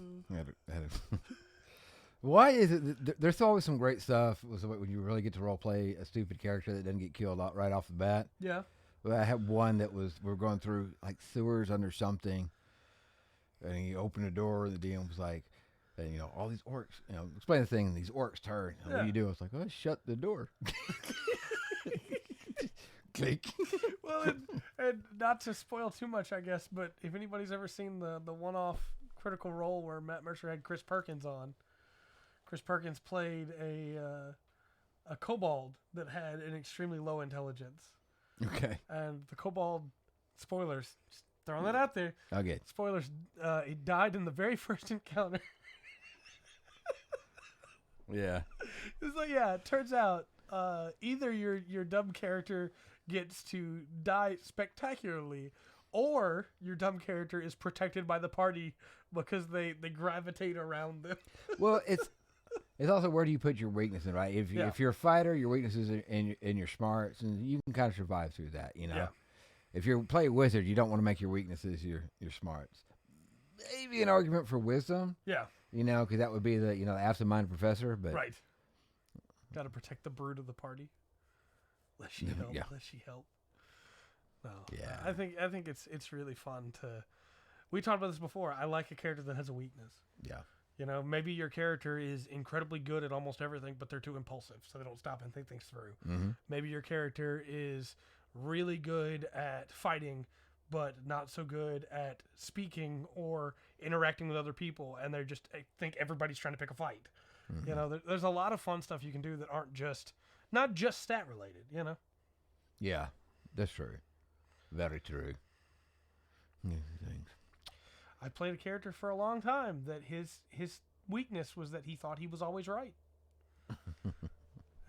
Why is it? There's always some great stuff when you really get to role play a stupid character that doesn't get killed right off the bat. Yeah. Well, I had one that we're going through like sewers under something, and he opened the door, and the DM was like, and you know, all these orcs, you know, explain the thing, and these orcs turn. And what do you do? I was like, oh, shut the door. Click. Well, and not to spoil too much, I guess, but if anybody's ever seen the one-off Critical Role where Matt Mercer had Chris Perkins on, Chris Perkins played a kobold that had an extremely low intelligence. Okay. And the kobold, spoilers, just throwing that out there. Okay. Spoilers, he died in the very first encounter. Yeah. It's like, yeah, it turns out either your dumb character gets to die spectacularly, or your dumb character is protected by the party because they gravitate around them. Well, it's also where do you put your weaknesses, right? If you're a fighter, your weaknesses are in your smarts, and you can kind of survive through that, you know. Yeah. If you're playing wizard, you don't want to make your weaknesses your smarts. Maybe an argument for wisdom. Yeah. You know, because that would be the absent-minded professor, but right. Got to protect the brood of the party. Let she help. Yeah. Let she help. No. Yeah. I think it's really fun to. We talked about this before. I like a character that has a weakness. Yeah. You know, maybe your character is incredibly good at almost everything, but they're too impulsive, so they don't stop and think things through. Mm-hmm. Maybe your character is really good at fighting, but not so good at speaking or interacting with other people, and I think everybody's trying to pick a fight. Mm-hmm. You know, there's a lot of fun stuff you can do that aren't not just stat related, you know? Yeah, that's true. Very true. Thanks. I played a character for a long time that his weakness was that he thought he was always right.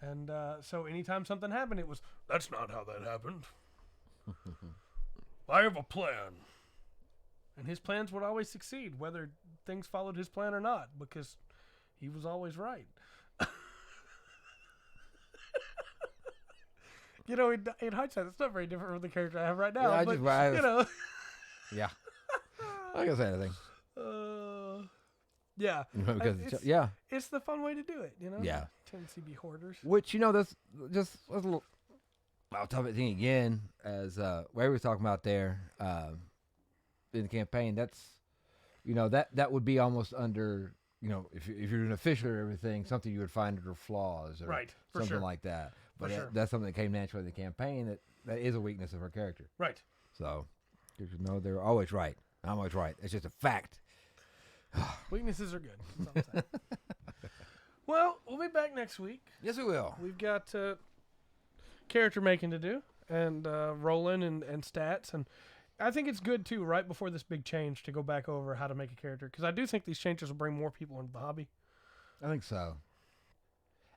And so anytime something happened, it was, that's not how that happened. I have a plan. And his plans would always succeed, whether things followed his plan or not, because he was always right. You know, in hindsight, it's not very different from the character I have right now. Yeah, but, you know. Yeah. I can say anything. Yeah. It's the fun way to do it, you know? Yeah. Tendency to be hoarders. Which, you know, that's just a little, I'll talk about the thing again, as Ray was talking about there in the campaign. That's, you know, that would be almost under, you know, if you're an official or everything, something you would find under flaws or right, for something sure. like that. But sure. that's something that came naturally in the campaign that is a weakness of her character. Right. So, you know, they're always right. I'm always right. It's just a fact. Weaknesses are good. That's all I'm saying. Well, we'll be back next week. Yes, we will. We've got character making to do and rolling and stats. And I think it's good, too, right before this big change to go back over how to make a character. Because I do think these changes will bring more people into the hobby. I think so.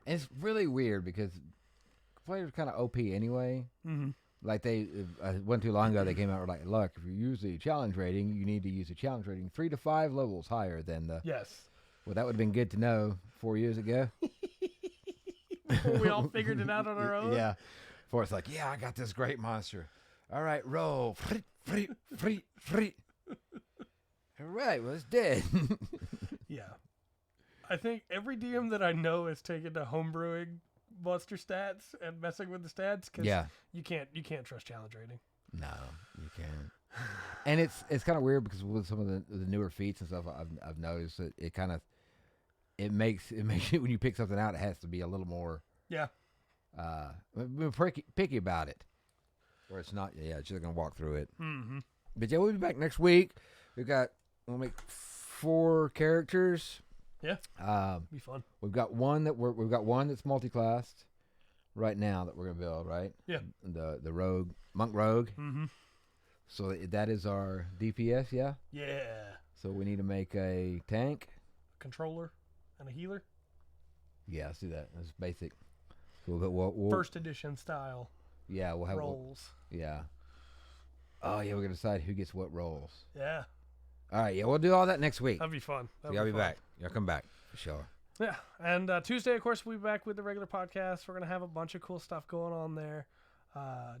And it's really weird because players are kind of OP anyway. Mm-hmm. Like wasn't too long ago, they came out with like, look, if you use the challenge rating, you need to use a challenge rating 3 to 5 levels higher than the. Yes. Well, that would have been good to know 4 years ago. Before we all figured it out on our own. Yeah. Before it's like, yeah, I got this great monster. All right, roll. Free. All right, well, it's dead. Yeah. I think every DM that I know has taken to homebrewing monster stats and messing with the stats because you can't trust challenge rating. No, you can't. And it's kind of weird because with some of the newer feats and stuff, I've noticed that it makes you, when you pick something out, it has to be a little more picky about it, or it's not. Yeah, it's just gonna walk through it. Mm-hmm. But yeah, we'll be back next week. We'll make 4 characters. Yeah, be fun. We've got one that's multi-classed right now that we're gonna build. Right. Yeah. The rogue, monk rogue. Mm-hmm. So that is our DPS. Yeah. Yeah. So we need to make a tank, controller, and a healer. Yeah, let's do that. That's basic. So we'll first edition style. Yeah, we'll have roles. Yeah. Oh yeah, we're gonna decide who gets what roles. Yeah. All right, yeah, we'll do all that next week. That'd be fun. Be back. Y'all come back for sure. Yeah, and Tuesday, of course, we'll be back with the regular podcast. We're gonna have a bunch of cool stuff going on there.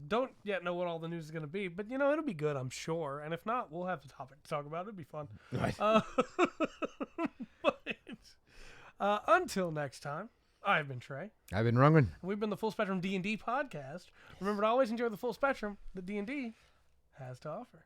Don't yet know what all the news is gonna be, but you know it'll be good, I'm sure. And if not, we'll have the topic to talk about. It'll be fun. Right. But until next time, I've been Trey. I've been Rungren. We've been the Full Spectrum D&D podcast. Remember to always enjoy the full spectrum that D&D has to offer.